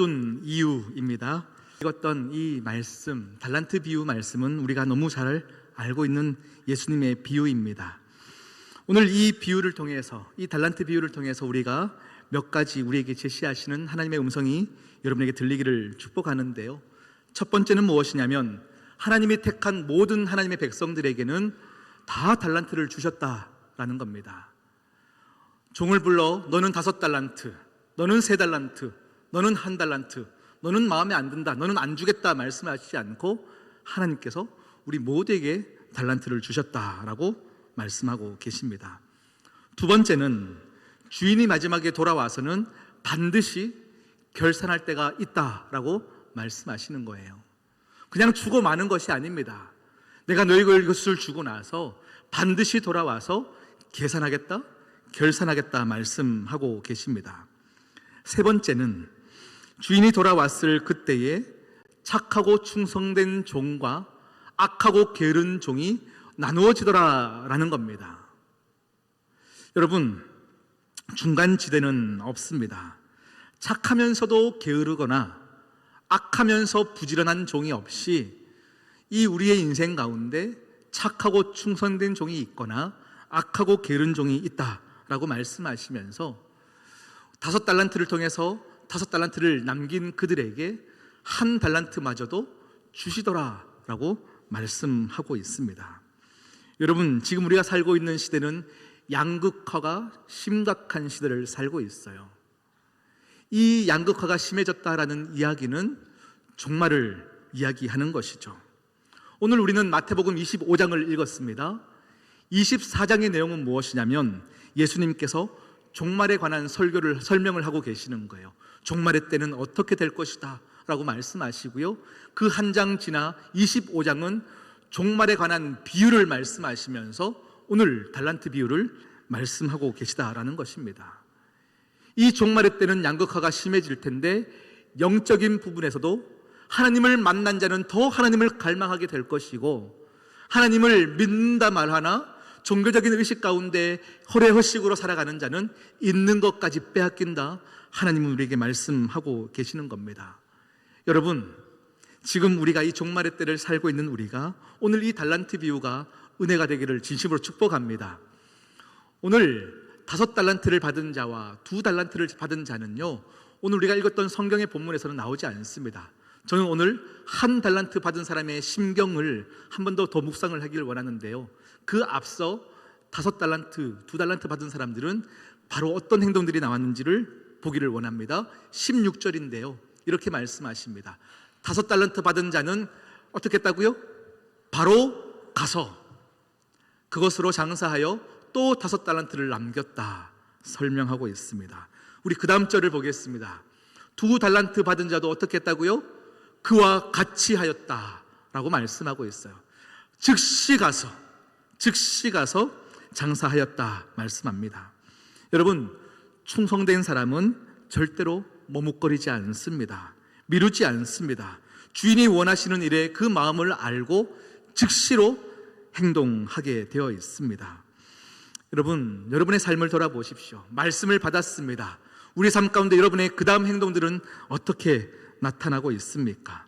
이유입니다. 읽었던 이 말씀, 달란트 비유 말씀은 우리가 너무 잘 알고 있는 예수님의 비유입니다. 오늘 이 비유를 통해서, 이 달란트 비유를 통해서 우리가 몇 가지 우리에게 제시하시는 하나님의 음성이 여러분에게 들리기를 축복하는데요. 첫 번째는 무엇이냐면, 하나님이 택한 모든 하나님의 백성들에게는 다 달란트를 주셨다라는 겁니다. 종을 불러 너는 5달란트, 너는 3달란트, 너는 1달란트, 너는 마음에 안 든다, 너는 안 주겠다 말씀하시지 않고 하나님께서 우리 모두에게 달란트를 주셨다라고 말씀하고 계십니다. 두 번째는 주인이 마지막에 돌아와서는 반드시 결산할 때가 있다라고 말씀하시는 거예요. 그냥 주고 마는 것이 아닙니다. 내가 너희가 이것을 주고 나서 반드시 돌아와서 계산하겠다, 결산하겠다 말씀하고 계십니다. 세 번째는 주인이 돌아왔을 그때에 착하고 충성된 종과 악하고 게으른 종이 나누어지더라라는 겁니다. 여러분, 중간지대는 없습니다. 착하면서도 게으르거나 악하면서 부지런한 종이 없이 이 우리의 인생 가운데 착하고 충성된 종이 있거나 악하고 게으른 종이 있다라고 말씀하시면서 5달란트를 통해서 5달란트를 남긴 그들에게 1달란트마저도 주시더라라고 말씀하고 있습니다. 여러분, 지금 우리가 살고 있는 시대는 양극화가 심각한 시대를 살고 있어요. 이 양극화가 심해졌다라는 이야기는 종말을 이야기하는 것이죠. 오늘 우리는 마태복음 25장을 읽었습니다. 24장의 내용은 무엇이냐면 예수님께서 종말에 관한 설명을 하고 계시는 거예요. 종말의 때는 어떻게 될 것이다 라고 말씀하시고요, 그 한 장 지나 25장은 종말에 관한 비유를 말씀하시면서 오늘 달란트 비유를 말씀하고 계시다라는 것입니다. 이 종말의 때는 양극화가 심해질 텐데 영적인 부분에서도 하나님을 만난 자는 더 하나님을 갈망하게 될 것이고, 하나님을 믿는다 말하나 종교적인 의식 가운데 허례허식으로 살아가는 자는 있는 것까지 빼앗긴다, 하나님은 우리에게 말씀하고 계시는 겁니다. 여러분, 지금 우리가 이 종말의 때를 살고 있는 우리가 오늘 이 달란트 비유가 은혜가 되기를 진심으로 축복합니다. 오늘 5달란트를 받은 자와 2달란트를 받은 자는요, 오늘 우리가 읽었던 성경의 본문에서는 나오지 않습니다. 저는 오늘 1달란트 받은 사람의 심경을 한 번 더 묵상을 하기를 원하는데요, 그 앞서 5달란트, 2달란트 받은 사람들은 바로 어떤 행동들이 나왔는지를 보기를 원합니다. 16절인데요 이렇게 말씀하십니다. 5달란트 받은 자는 어떻게 했다고요? 바로 가서 그것으로 장사하여 또 5달란트를 남겼다 설명하고 있습니다. 우리 그 다음 절을 보겠습니다. 2달란트 받은 자도 어떻게 했다고요? 그와 같이 하였다 라고 말씀하고 있어요. 즉시 가서 장사하였다 말씀합니다. 여러분, 충성된 사람은 절대로 머뭇거리지 않습니다. 미루지 않습니다. 주인이 원하시는 일에 그 마음을 알고 즉시로 행동하게 되어 있습니다. 여러분, 여러분의 삶을 돌아보십시오. 말씀을 받았습니다. 우리 삶 가운데 여러분의 그 다음 행동들은 어떻게 나타나고 있습니까?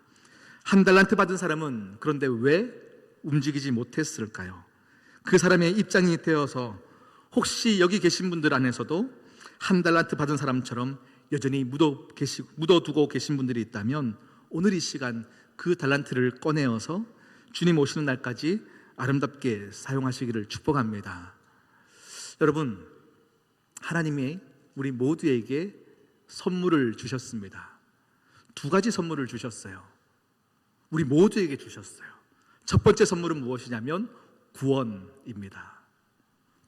1달란트 받은 사람은 그런데 왜 움직이지 못했을까요? 그 사람의 입장이 되어서 혹시 여기 계신 분들 안에서도 1달란트 받은 사람처럼 여전히 묻어두고 계신 분들이 있다면 오늘 이 시간 그 달란트를 꺼내어서 주님 오시는 날까지 아름답게 사용하시기를 축복합니다. 여러분, 하나님이 우리 모두에게 선물을 주셨습니다. 2가지 선물을 주셨어요. 우리 모두에게 주셨어요. 첫 번째 선물은 무엇이냐면 구원입니다.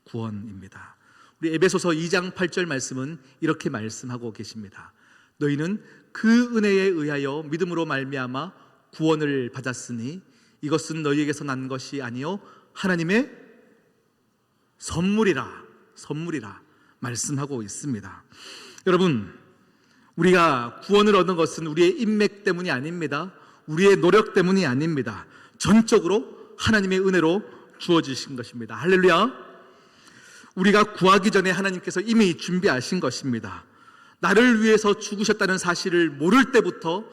구원입니다. 우리 에베소서 2장 8절 말씀은 이렇게 말씀하고 계십니다. 너희는 그 은혜에 의하여 믿음으로 말미암아 구원을 받았으니 이것은 너희에게서 난 것이 아니요 하나님의 선물이라 말씀하고 있습니다. 여러분, 우리가 구원을 얻은 것은 우리의 인맥 때문이 아닙니다. 우리의 노력 때문이 아닙니다. 전적으로 하나님의 은혜로 주어지신 것입니다. 할렐루야. 우리가 구하기 전에 하나님께서 이미 준비하신 것입니다. 나를 위해서 죽으셨다는 사실을 모를 때부터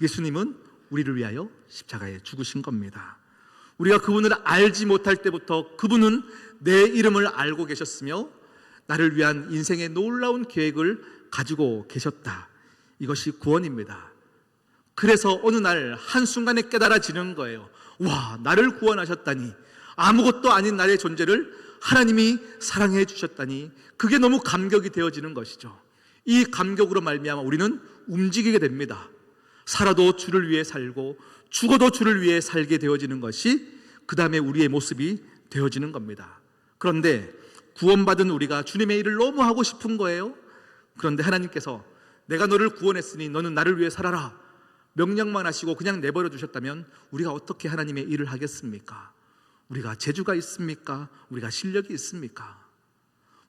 예수님은 우리를 위하여 십자가에 죽으신 겁니다. 우리가 그분을 알지 못할 때부터 그분은 내 이름을 알고 계셨으며 나를 위한 인생의 놀라운 계획을 가지고 계셨다. 이것이 구원입니다. 그래서 어느 날 한순간에 깨달아지는 거예요. 와, 나를 구원하셨다니, 아무것도 아닌 나의 존재를 하나님이 사랑해 주셨다니, 그게 너무 감격이 되어지는 것이죠. 이 감격으로 말미암아 우리는 움직이게 됩니다. 살아도 주를 위해 살고 죽어도 주를 위해 살게 되어지는 것이 그 다음에 우리의 모습이 되어지는 겁니다. 그런데 구원받은 우리가 주님의 일을 너무 하고 싶은 거예요. 그런데 하나님께서 내가 너를 구원했으니 너는 나를 위해 살아라 명령만 하시고 그냥 내버려 두셨다면 우리가 어떻게 하나님의 일을 하겠습니까? 우리가 재주가 있습니까? 우리가 실력이 있습니까?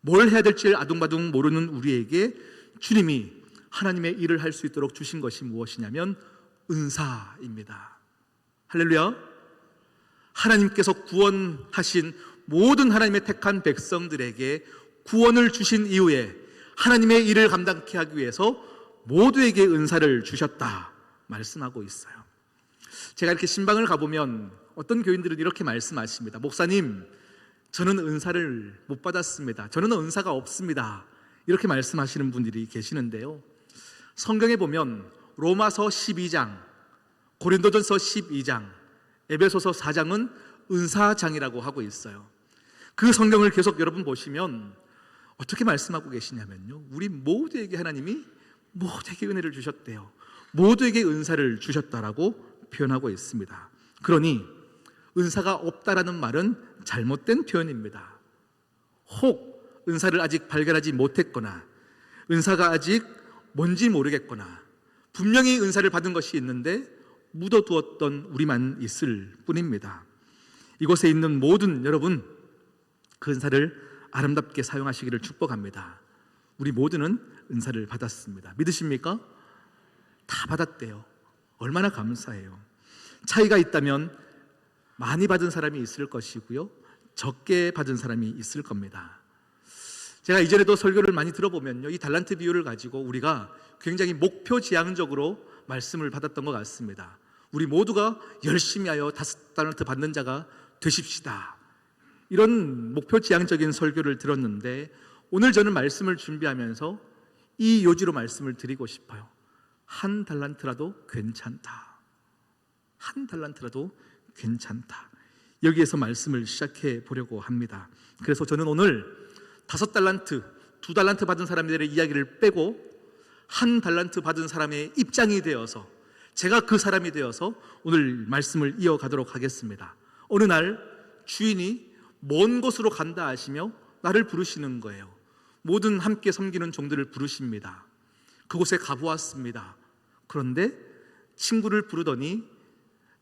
뭘 해야 될지 아둥바둥 모르는 우리에게 주님이 하나님의 일을 할 수 있도록 주신 것이 무엇이냐면 은사입니다. 할렐루야. 하나님께서 구원하신 모든 하나님의 택한 백성들에게 구원을 주신 이후에 하나님의 일을 감당케 하기 위해서 모두에게 은사를 주셨다 말씀하고 있어요. 제가 이렇게 신방을 가보면 어떤 교인들은 이렇게 말씀하십니다. 목사님, 저는 은사를 못 받았습니다. 저는 은사가 없습니다. 이렇게 말씀하시는 분들이 계시는데요, 성경에 보면 로마서 12장, 고린도전서 12장, 에베소서 4장은 은사장이라고 하고 있어요. 그 성경을 계속 여러분 보시면 어떻게 말씀하고 계시냐면요, 우리 모두에게 하나님이 모두에게 은혜를 주셨대요. 모두에게 은사를 주셨다라고 표현하고 있습니다. 그러니 은사가 없다라는 말은 잘못된 표현입니다. 혹 은사를 아직 발견하지 못했거나 은사가 아직 뭔지 모르겠거나 분명히 은사를 받은 것이 있는데 묻어두었던 우리만 있을 뿐입니다. 이곳에 있는 모든 여러분, 그 은사를 아름답게 사용하시기를 축복합니다. 우리 모두는 은사를 받았습니다. 믿으십니까? 다 받았대요. 얼마나 감사해요. 차이가 있다면 많이 받은 사람이 있을 것이고요, 적게 받은 사람이 있을 겁니다. 제가 이전에도 설교를 많이 들어보면요, 이 달란트 비유를 가지고 우리가 굉장히 목표지향적으로 말씀을 받았던 것 같습니다. 우리 모두가 열심히 하여 5달란트 받는 자가 되십시다, 이런 목표지향적인 설교를 들었는데 오늘 저는 말씀을 준비하면서 이 요지로 말씀을 드리고 싶어요. 1달란트라도 괜찮다. 1달란트라도 괜찮다. 여기에서 말씀을 시작해 보려고 합니다. 그래서 저는 오늘 5달란트, 2달란트 받은 사람들의 이야기를 빼고 1달란트 받은 사람의 입장이 되어서, 제가 그 사람이 되어서 오늘 말씀을 이어가도록 하겠습니다. 어느 날 주인이 먼 곳으로 간다 하시며 나를 부르시는 거예요. 모든 함께 섬기는 종들을 부르십니다. 그곳에 가보았습니다. 그런데 친구를 부르더니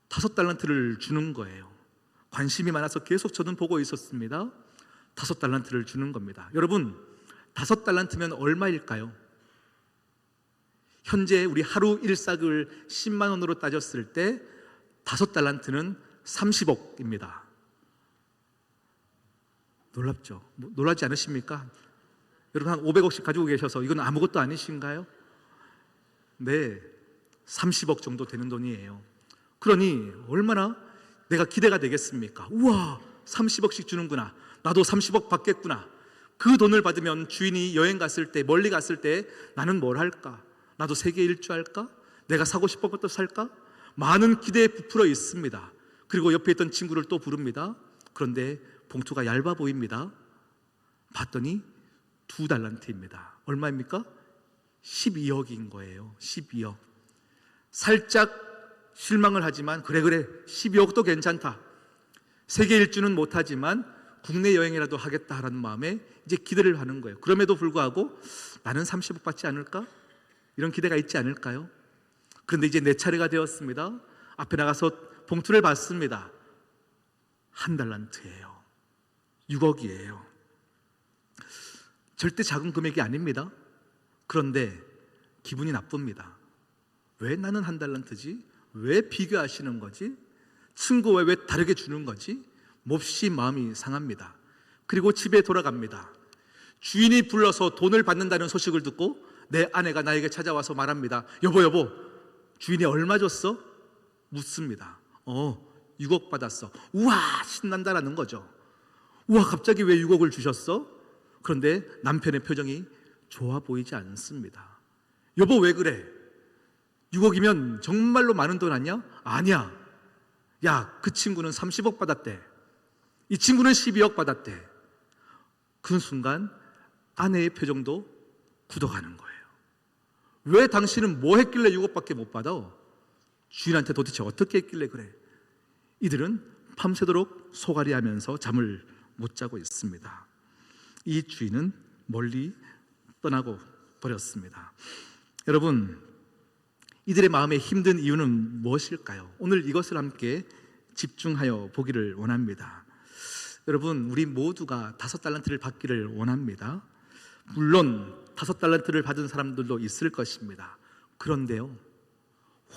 5달란트를 주는 거예요. 관심이 많아서 계속 저는 보고 있었습니다. 5달란트를 주는 겁니다. 여러분, 5달란트면 얼마일까요? 현재 우리 하루 일삭을 10만 원으로 따졌을 때 5달란트는 30억입니다. 놀랍죠? 놀라지 않으십니까? 여러분 한 500억씩 가지고 계셔서 이건 아무것도 아니신가요? 네, 30억 정도 되는 돈이에요. 그러니 얼마나 내가 기대가 되겠습니까? 우와, 30억씩 주는구나, 나도 30억 받겠구나. 그 돈을 받으면 주인이 여행 갔을 때, 멀리 갔을 때 나는 뭘 할까? 나도 세계 일주 할까? 내가 사고 싶은 것도 살까? 많은 기대에 부풀어 있습니다. 그리고 옆에 있던 친구를 또 부릅니다. 그런데 봉투가 얇아 보입니다. 봤더니 2달란트입니다. 얼마입니까? 12억인 거예요. 12억. 살짝 실망을 하지만 그래 12억도 괜찮다. 세계 일주는 못하지만 국내 여행이라도 하겠다라는 마음에 이제 기대를 하는 거예요. 그럼에도 불구하고 나는 30억 받지 않을까? 이런 기대가 있지 않을까요? 그런데 이제 내 차례가 되었습니다. 앞에 나가서 봉투를 받습니다. 1달란트예요. 6억이에요. 절대 작은 금액이 아닙니다. 그런데 기분이 나쁩니다. 왜 나는 1달란트지? 왜 비교하시는 거지? 친구와 왜 다르게 주는 거지? 몹시 마음이 상합니다. 그리고 집에 돌아갑니다. 주인이 불러서 돈을 받는다는 소식을 듣고 내 아내가 나에게 찾아와서 말합니다. 여보, 주인이 얼마 줬어? 묻습니다. 6억 받았어. 우와, 신난다라는 거죠. 우와, 갑자기 왜 6억을 주셨어? 그런데 남편의 표정이 좋아 보이지 않습니다. 여보, 왜 그래? 6억이면 정말로 많은 돈 아니야? 아니야. 야, 그 친구는 30억 받았대. 이 친구는 12억 받았대. 그 순간 아내의 표정도 굳어가는 거예요. 왜 당신은 뭐 했길래 6억밖에 못 받아? 주인한테 도대체 어떻게 했길래 그래? 이들은 밤새도록 소갈이하면서 잠을 못 자고 있습니다. 이 주인은 멀리 떠나고 버렸습니다. 여러분, 이들의 마음에 힘든 이유는 무엇일까요? 오늘 이것을 함께 집중하여 보기를 원합니다. 여러분, 우리 모두가 5달란트를 받기를 원합니다. 물론 5달란트를 받은 사람들도 있을 것입니다. 그런데요,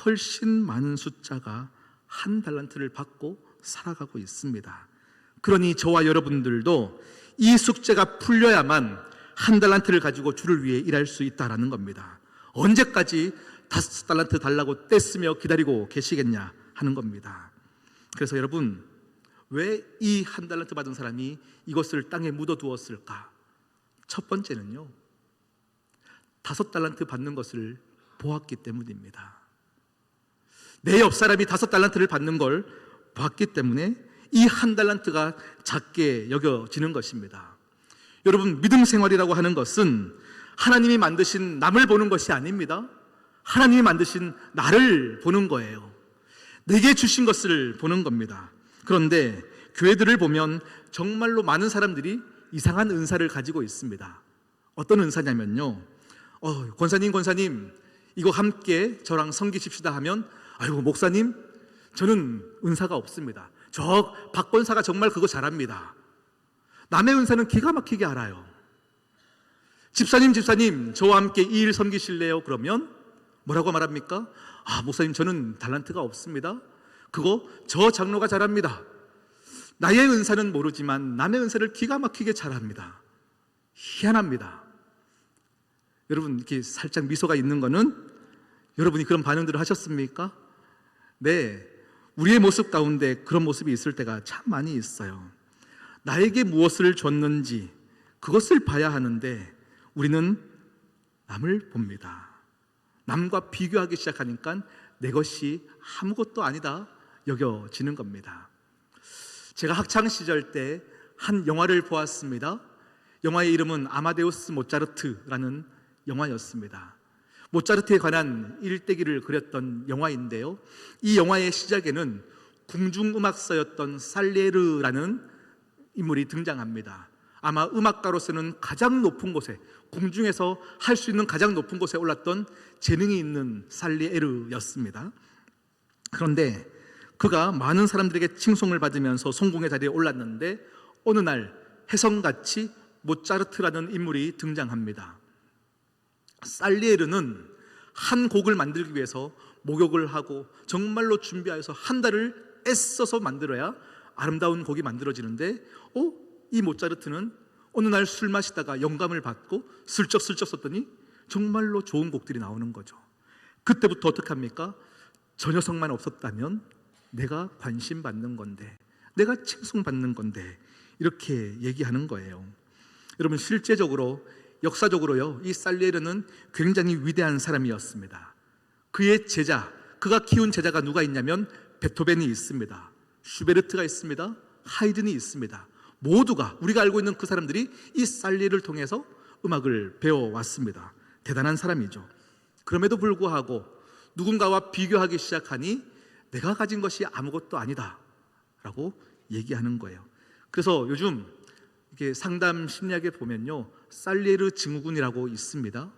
훨씬 많은 숫자가 1달란트를 받고 살아가고 있습니다. 그러니 저와 여러분들도 이 숙제가 풀려야만 1달란트를 가지고 주를 위해 일할 수 있다라는 겁니다. 언제까지 5달란트 달라고 떼쓰며 기다리고 계시겠냐 하는 겁니다. 그래서 여러분, 왜 이 1달란트 받은 사람이 이것을 땅에 묻어두었을까? 첫 번째는요, 5달란트 받는 것을 보았기 때문입니다. 내 옆 사람이 5달란트를 받는 걸 봤기 때문에 이 1달란트가 작게 여겨지는 것입니다. 여러분, 믿음 생활이라고 하는 것은 하나님이 만드신 남을 보는 것이 아닙니다. 하나님이 만드신 나를 보는 거예요. 내게 주신 것을 보는 겁니다. 그런데 교회들을 보면 정말로 많은 사람들이 이상한 은사를 가지고 있습니다. 어떤 은사냐면요, 권사님 이거 함께 저랑 섬기십시다 하면, 아이고 목사님, 저는 은사가 없습니다. 저 박 권사가 정말 그거 잘합니다. 남의 은사는 기가 막히게 알아요. 집사님 저와 함께 이 일 섬기실래요? 그러면 뭐라고 말합니까? 목사님, 저는 달란트가 없습니다. 그거 저 장로가 잘합니다. 나의 은사는 모르지만 남의 은사를 기가 막히게 잘합니다. 희한합니다. 여러분, 이렇게 살짝 미소가 있는 거는 여러분이 그런 반응들을 하셨습니까? 네, 우리의 모습 가운데 그런 모습이 있을 때가 참 많이 있어요. 나에게 무엇을 줬는지 그것을 봐야 하는데 우리는 남을 봅니다. 남과 비교하기 시작하니까 내 것이 아무것도 아니다 여겨지는 겁니다. 제가 학창시절 때 한 영화를 보았습니다. 영화의 이름은 아마데우스 모차르트라는 영화였습니다. 모차르트에 관한 일대기를 그렸던 영화인데요, 이 영화의 시작에는 궁중음악사였던 살리에르라는 인물이 등장합니다. 아마 음악가로서는 가장 높은 곳에, 궁중에서 할 수 있는 가장 높은 곳에 올랐던 재능이 있는 살리에르였습니다. 그런데 그가 많은 사람들에게 칭송을 받으면서 성공의 자리에 올랐는데 어느 날 혜성같이 모차르트라는 인물이 등장합니다. 살리에르는 한 곡을 만들기 위해서 목욕을 하고 정말로 준비해서 한 달을 애써서 만들어야 아름다운 곡이 만들어지는데 이 모차르트는 어느 날 술 마시다가 영감을 받고 슬쩍 썼더니 정말로 좋은 곡들이 나오는 거죠. 그때부터 어떻게 합니까? 저 녀석만 없었다면 내가 관심 받는 건데, 내가 칭송받는 건데, 이렇게 얘기하는 거예요. 여러분, 실제적으로 역사적으로요, 이 살리에르는 굉장히 위대한 사람이었습니다. 그의 제자, 그가 키운 제자가 누가 있냐면 베토벤이 있습니다. 슈베르트가 있습니다. 하이든이 있습니다. 모두가, 우리가 알고 있는 그 사람들이 이 살리에르를 통해서 음악을 배워왔습니다. 대단한 사람이죠. 그럼에도 불구하고 누군가와 비교하기 시작하니 내가 가진 것이 아무것도 아니다 라고 얘기하는 거예요. 그래서 요즘 이렇게 상담 심리학에 보면요, 살리에르 증후군이라고 있습니다.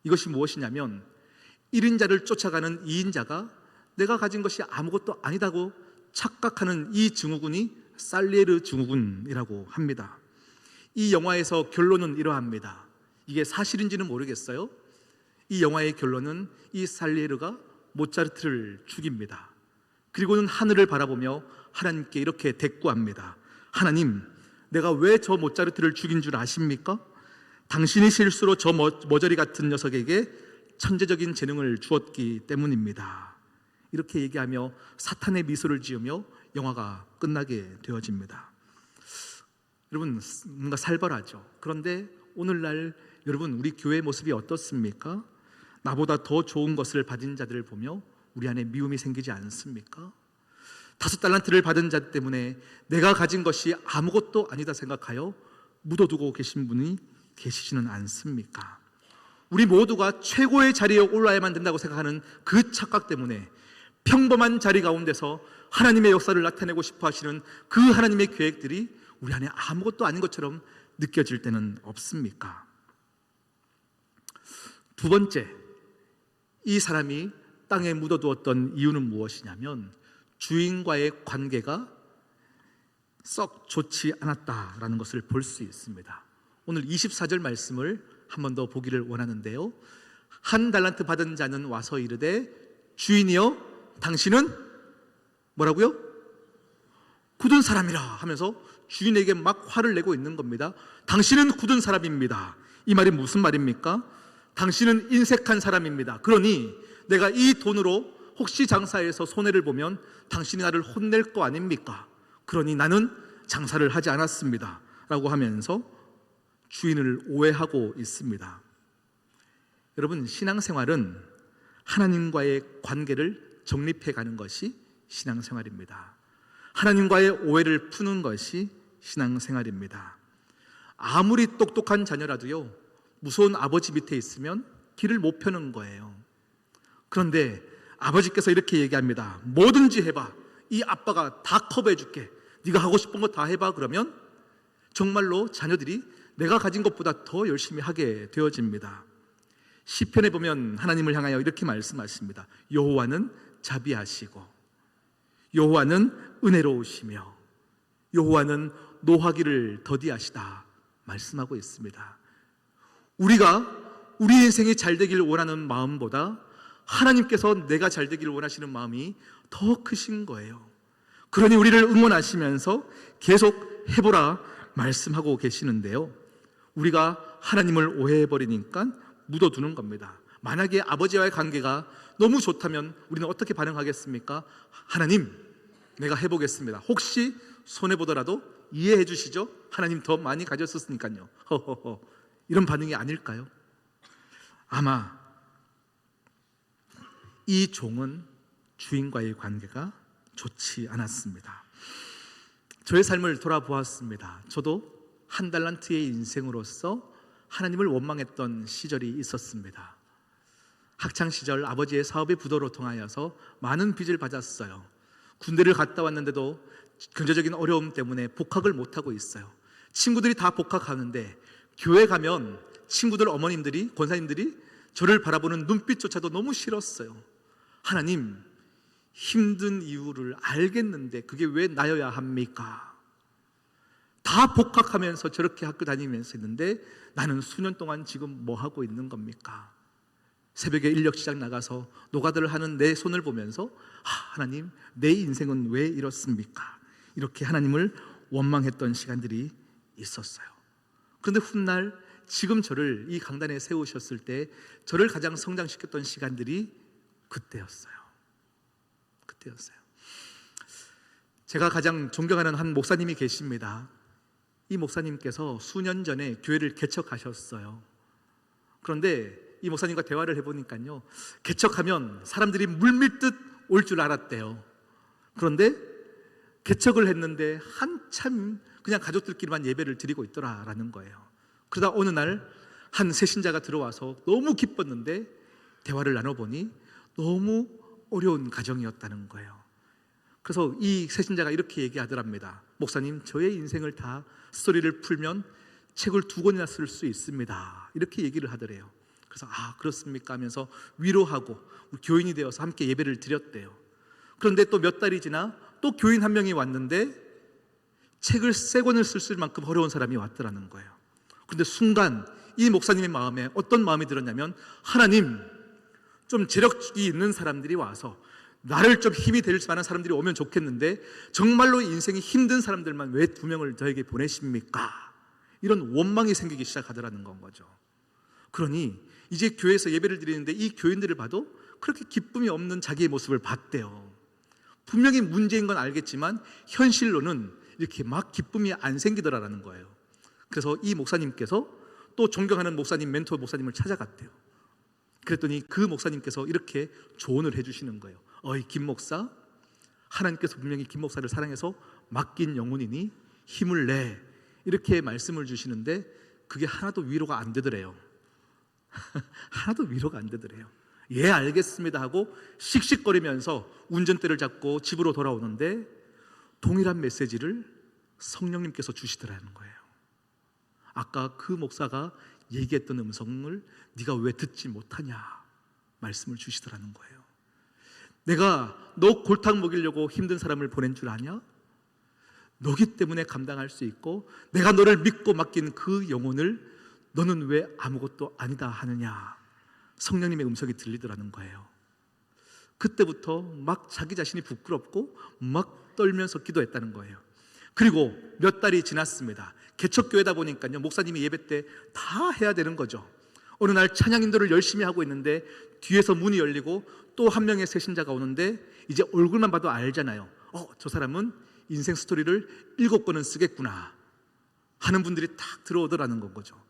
이것이 무엇이냐면 1인자를 쫓아가는 2인자가 내가 가진 것이 아무것도 아니다고 착각하는 이 증후군이 살리에르 증후군이라고 합니다. 이 영화에서 결론은 이러합니다. 이게 사실인지는 모르겠어요. 이 영화의 결론은 이 살리에르가 모차르트를 죽입니다. 그리고는 하늘을 바라보며 하나님께 이렇게 대꾸합니다. 하나님, 내가 왜 저 모차르트를 죽인 줄 아십니까? 당신이 실수로 저 머저리 같은 녀석에게 천재적인 재능을 주었기 때문입니다. 이렇게 얘기하며 사탄의 미소를 지으며 영화가 끝나게 되어집니다. 여러분, 뭔가 살벌하죠. 그런데 오늘날 여러분, 우리 교회의 모습이 어떻습니까? 나보다 더 좋은 것을 받은 자들을 보며 우리 안에 미움이 생기지 않습니까? 5달란트를 받은 자 때문에 내가 가진 것이 아무것도 아니다 생각하여 묻어두고 계신 분이 계시지는 않습니까? 우리 모두가 최고의 자리에 올라야만 된다고 생각하는 그 착각 때문에 평범한 자리 가운데서 하나님의 역사를 나타내고 싶어 하시는 그 하나님의 계획들이 우리 안에 아무것도 아닌 것처럼 느껴질 때는 없습니까? 두 번째, 이 사람이 땅에 묻어두었던 이유는 무엇이냐면 주인과의 관계가 썩 좋지 않았다라는 것을 볼 수 있습니다. 오늘 24절 말씀을 한 번 더 보기를 원하는데요, 1달란트 받은 자는 와서 이르되 주인이여 당신은 뭐라고요? 굳은 사람이라 하면서 주인에게 막 화를 내고 있는 겁니다. 당신은 굳은 사람입니다. 이 말이 무슨 말입니까? 당신은 인색한 사람입니다. 그러니 내가 이 돈으로 혹시 장사해서 손해를 보면 당신이 나를 혼낼 거 아닙니까? 그러니 나는 장사를 하지 않았습니다 라고 하면서 주인을 오해하고 있습니다. 여러분, 신앙생활은 하나님과의 관계를 정립해 가는 것이 신앙생활입니다. 하나님과의 오해를 푸는 것이 신앙생활입니다. 아무리 똑똑한 자녀라도요, 무서운 아버지 밑에 있으면 길을 못 펴는 거예요. 그런데 아버지께서 이렇게 얘기합니다. 뭐든지 해봐. 이 아빠가 다 커버해 줄게. 네가 하고 싶은 거 다 해봐. 그러면 정말로 자녀들이 내가 가진 것보다 더 열심히 하게 되어집니다. 시편에 보면 하나님을 향하여 이렇게 말씀하십니다. 여호와는 자비하시고 여호와는 은혜로우시며 여호와는 노하기를 더디하시다 말씀하고 있습니다. 우리가 우리 인생이 잘 되기를 원하는 마음보다 하나님께서 내가 잘 되기를 원하시는 마음이 더 크신 거예요. 그러니 우리를 응원하시면서 계속 해보라 말씀하고 계시는데요, 우리가 하나님을 오해해버리니까 묻어두는 겁니다. 만약에 아버지와의 관계가 너무 좋다면 우리는 어떻게 반응하겠습니까? 하나님, 내가 해보겠습니다. 혹시 손해보더라도 이해해 주시죠? 하나님 더 많이 가졌었으니까요. 허허허. 이런 반응이 아닐까요? 아마 이 종은 주인과의 관계가 좋지 않았습니다. 저의 삶을 돌아보았습니다. 저도 1달란트의 인생으로서 하나님을 원망했던 시절이 있었습니다. 학창시절 아버지의 사업의 부도로 통하여서 많은 빚을 받았어요. 군대를 갔다 왔는데도 경제적인 어려움 때문에 복학을 못하고 있어요. 친구들이 다 복학하는데 교회 가면 친구들 어머님들이, 권사님들이 저를 바라보는 눈빛조차도 너무 싫었어요. 하나님, 힘든 이유를 알겠는데 그게 왜 나여야 합니까? 다 복학하면서 저렇게 학교 다니면서 했는데 나는 수년 동안 지금 뭐 하고 있는 겁니까? 새벽에 인력시장 나가서 노가다를 하는 내 손을 보면서 하나님, 내 인생은 왜 이렇습니까? 이렇게 하나님을 원망했던 시간들이 있었어요. 그런데 훗날 지금 저를 이 강단에 세우셨을 때 저를 가장 성장시켰던 시간들이 그때였어요. 제가 가장 존경하는 한 목사님이 계십니다. 이 목사님께서 수년 전에 교회를 개척하셨어요. 그런데 이 목사님과 대화를 해보니까요, 개척하면 사람들이 물밀듯 올 줄 알았대요. 그런데 개척을 했는데 한참 그냥 가족들끼리만 예배를 드리고 있더라라는 거예요. 그러다 어느 날 한 새신자가 들어와서 너무 기뻤는데 대화를 나눠보니 너무 어려운 가정이었다는 거예요. 그래서 이 새신자가 이렇게 얘기하더랍니다. 목사님, 저의 인생을 다 스토리를 풀면 책을 2권이나 쓸 수 있습니다. 이렇게 얘기를 하더래요. 그래서 그렇습니까 하면서 위로하고 교인이 되어서 함께 예배를 드렸대요. 그런데 또 몇 달이 지나 또 교인 한 명이 왔는데 책을 3권을 쓸 만큼 어려운 사람이 왔더라는 거예요. 그런데 순간 이 목사님의 마음에 어떤 마음이 들었냐면, 하나님, 좀 재력이 있는 사람들이 와서 나를 좀 힘이 될 만한 사람들이 오면 좋겠는데 정말로 인생이 힘든 사람들만 왜 2명을 저에게 보내십니까? 이런 원망이 생기기 시작하더라는 건 거죠. 그러니 이제 교회에서 예배를 드리는데 이 교인들을 봐도 그렇게 기쁨이 없는 자기의 모습을 봤대요. 분명히 문제인 건 알겠지만 현실로는 이렇게 막 기쁨이 안 생기더라라는 거예요. 그래서 이 목사님께서 또 존경하는 목사님, 멘토 목사님을 찾아갔대요. 그랬더니 그 목사님께서 이렇게 조언을 해주시는 거예요. 어이 김 목사, 하나님께서 분명히 김 목사를 사랑해서 맡긴 영혼이니 힘을 내, 이렇게 말씀을 주시는데 그게 하나도 위로가 안 되더래요. 하나도 위로가 안 되더래요. 예 알겠습니다 하고 씩씩거리면서 운전대를 잡고 집으로 돌아오는데 동일한 메시지를 성령님께서 주시더라는 거예요. 아까 그 목사가 얘기했던 음성을 네가 왜 듣지 못하냐 말씀을 주시더라는 거예요. 내가 너 골탕 먹이려고 힘든 사람을 보낸 줄 아냐? 너기 때문에 감당할 수 있고 내가 너를 믿고 맡긴 그 영혼을 너는 왜 아무것도 아니다 하느냐, 성령님의 음성이 들리더라는 거예요. 그때부터 막 자기 자신이 부끄럽고 막 떨면서 기도했다는 거예요. 그리고 몇 달이 지났습니다. 개척교회다 보니까요, 목사님이 예배 때 다 해야 되는 거죠. 어느 날 찬양 인도를 열심히 하고 있는데 뒤에서 문이 열리고 또 한 명의 새 신자가 오는데 이제 얼굴만 봐도 알잖아요. 저 사람은 인생 스토리를 7권은 쓰겠구나 하는 분들이 탁 들어오더라는 건 거죠.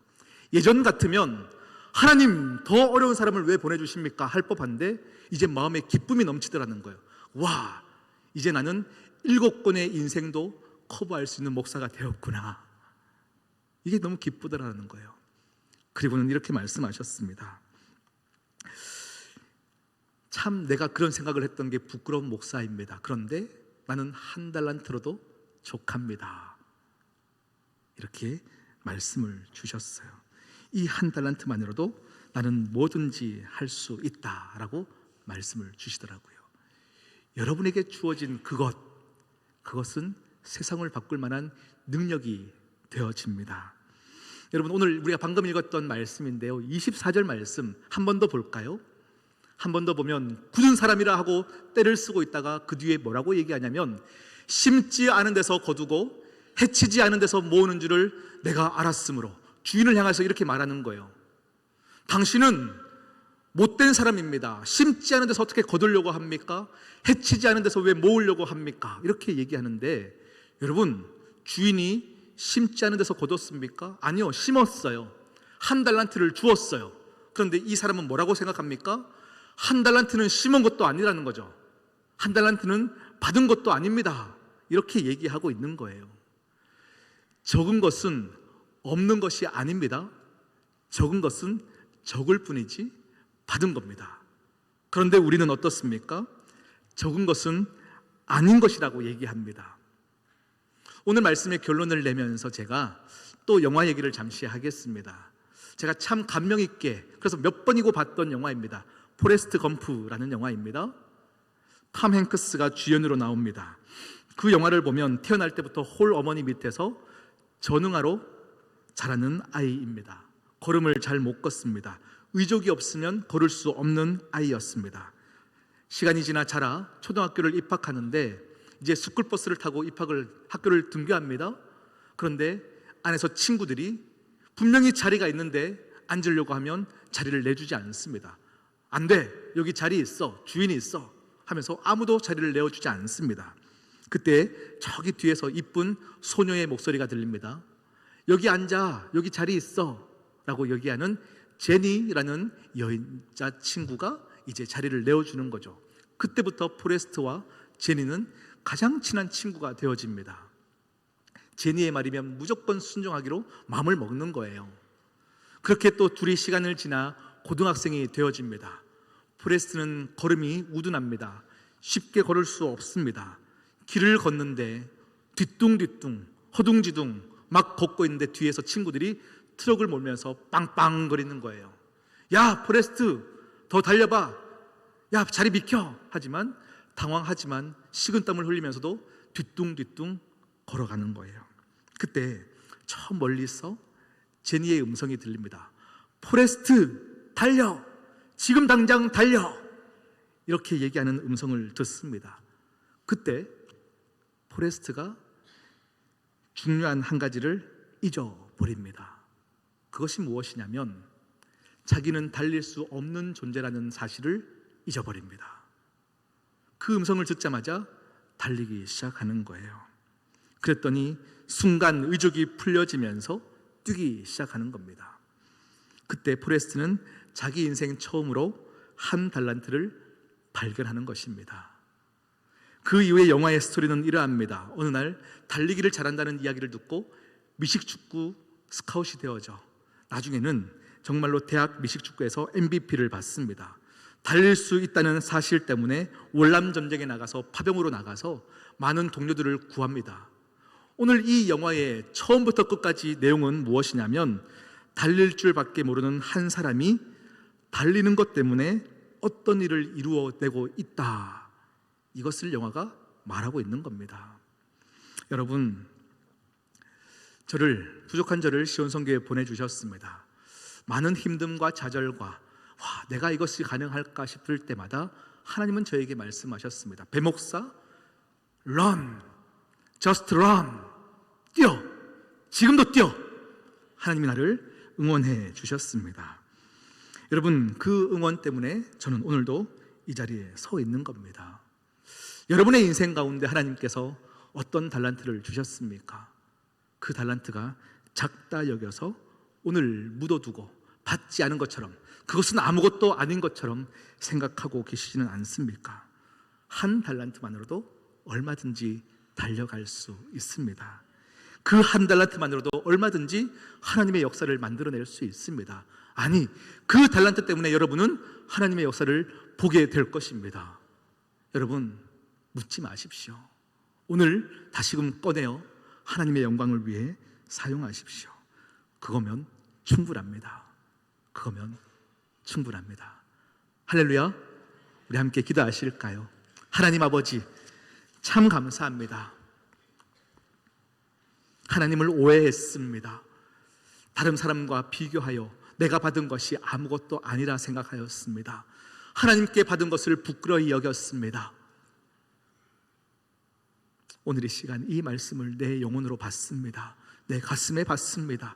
예전 같으면 하나님 더 어려운 사람을 왜 보내주십니까 할 법한데 이제 마음에 기쁨이 넘치더라는 거예요. 와, 이제 나는 7권의 인생도 커버할 수 있는 목사가 되었구나. 이게 너무 기쁘더라는 거예요. 그리고는 이렇게 말씀하셨습니다. 참 내가 그런 생각을 했던 게 부끄러운 목사입니다. 그런데 나는 한 달란트로도 족합니다. 이렇게 말씀을 주셨어요. 이 한 달란트만으로도 나는 뭐든지 할 수 있다라고 말씀을 주시더라고요. 여러분에게 주어진 그것은 세상을 바꿀 만한 능력이 되어집니다. 여러분, 오늘 우리가 방금 읽었던 말씀인데요, 24절 말씀 한 번 더 볼까요? 한 번 더 보면 굳은 사람이라 하고 때를 쓰고 있다가 그 뒤에 뭐라고 얘기하냐면 심지 않은 데서 거두고 해치지 않은 데서 모으는 줄을 내가 알았으므로, 주인을 향해서 이렇게 말하는 거예요. 당신은 못된 사람입니다. 심지 않은 데서 어떻게 거두려고 합니까? 해치지 않은 데서 왜 모으려고 합니까? 이렇게 얘기하는데, 여러분, 주인이 심지 않은 데서 거뒀습니까? 아니요, 심었어요. 한 달란트를 주었어요. 그런데 이 사람은 뭐라고 생각합니까? 한 달란트는 심은 것도 아니라는 거죠. 한 달란트는 받은 것도 아닙니다. 이렇게 얘기하고 있는 거예요. 적은 것은 없는 것이 아닙니다. 적은 것은 적을 뿐이지 받은 겁니다. 그런데 우리는 어떻습니까? 적은 것은 아닌 것이라고 얘기합니다. 오늘 말씀의 결론을 내면서 제가 또 영화 얘기를 잠시 하겠습니다. 제가 참 감명 있게, 그래서 몇 번이고 봤던 영화입니다. 포레스트 검프라는 영화입니다. 톰 행크스가 주연으로 나옵니다. 그 영화를 보면 태어날 때부터 홀 어머니 밑에서 전응아로 자라는 아이입니다. 걸음을 잘 못 걷습니다. 의족이 없으면 걸을 수 없는 아이였습니다. 시간이 지나 자라 초등학교를 입학하는데 이제 스쿨버스를 타고 학교를 등교합니다. 그런데 안에서 친구들이 분명히 자리가 있는데 앉으려고 하면 자리를 내주지 않습니다. 안 돼, 여기 자리 있어, 주인이 있어 하면서 아무도 자리를 내어주지 않습니다. 그때 저기 뒤에서 이쁜 소녀의 목소리가 들립니다. 여기 앉아, 여기 자리 있어 라고 얘기하는 제니라는 여자 친구가 이제 자리를 내어주는 거죠. 그때부터 포레스트와 제니는 가장 친한 친구가 되어집니다. 제니의 말이면 무조건 순종하기로 마음을 먹는 거예요. 그렇게 또 둘이 시간을 지나 고등학생이 되어집니다. 포레스트는 걸음이 우둔합니다. 쉽게 걸을 수 없습니다. 길을 걷는데 뒤뚱뒤뚱 허둥지둥 막 걷고 있는데 뒤에서 친구들이 트럭을 몰면서 빵빵거리는 거예요. 야, 포레스트 더 달려봐, 야, 자리 비켜 하지만 당황하지만 식은땀을 흘리면서도 뒤뚱뒤뚱 걸어가는 거예요. 그때 저 멀리서 제니의 음성이 들립니다. 포레스트 달려, 지금 당장 달려, 이렇게 얘기하는 음성을 듣습니다. 그때 포레스트가 중요한 한 가지를 버립니다. 그것이 무엇이냐면 자기는 달릴 수 없는 존재라는 사실을 잊어버립니다. 그 음성을 듣자마자 달리기 시작하는 거예요. 그랬더니 순간 의족이 풀려지면서 뛰기 시작하는 겁니다. 그때 포레스트는 자기 인생 처음으로 한 달란트를 발견하는 것입니다. 그 이후의 영화의 스토리는 이러합니다. 어느 날 달리기를 잘한다는 이야기를 듣고 미식축구 스카웃이 되어져 나중에는 정말로 대학 미식축구에서 MVP를 받습니다. 달릴 수 있다는 사실 때문에 월남 전쟁에 나가서 파병으로 나가서 많은 동료들을 구합니다. 오늘 이 영화의 처음부터 끝까지 내용은 무엇이냐면 달릴 줄밖에 모르는 한 사람이 달리는 것 때문에 어떤 일을 이루어내고 있다, 이것을 영화가 말하고 있는 겁니다. 여러분, 부족한 저를 시온성교회에 보내주셨습니다. 많은 힘듦과 좌절과 내가 이것이 가능할까 싶을 때마다 하나님은 저에게 말씀하셨습니다. 배목사, run, just run, 뛰어, 지금도 뛰어. 하나님이 나를 응원해 주셨습니다. 여러분, 그 응원 때문에 저는 오늘도 이 자리에 서 있는 겁니다. 여러분의 인생 가운데 하나님께서 어떤 달란트를 주셨습니까? 그 달란트가 작다 여겨서 오늘 묻어두고 받지 않은 것처럼, 그것은 아무것도 아닌 것처럼 생각하고 계시지는 않습니까? 한 달란트만으로도 얼마든지 달려갈 수 있습니다. 그 한 달란트만으로도 얼마든지 하나님의 역사를 만들어낼 수 있습니다. 아니, 그 달란트 때문에 여러분은 하나님의 역사를 보게 될 것입니다. 여러분, 묻지 마십시오. 오늘 다시금 꺼내어 하나님의 영광을 위해 사용하십시오. 그거면 충분합니다. 그거면 충분합니다. 할렐루야. 우리 함께 기도하실까요? 하나님 아버지, 참 감사합니다. 하나님을 오해했습니다. 다른 사람과 비교하여 내가 받은 것이 아무것도 아니라 생각하였습니다. 하나님께 받은 것을 부끄러이 여겼습니다. 오늘 이 시간 이 말씀을 내 영혼으로 받습니다. 내 가슴에 받습니다.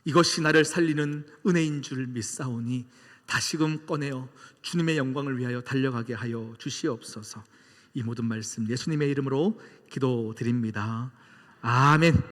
이것이 나를 살리는 은혜인 줄 믿사오니 다시금 꺼내어 주님의 영광을 위하여 달려가게 하여 주시옵소서. 이 모든 말씀 예수님의 이름으로 기도드립니다. 아멘.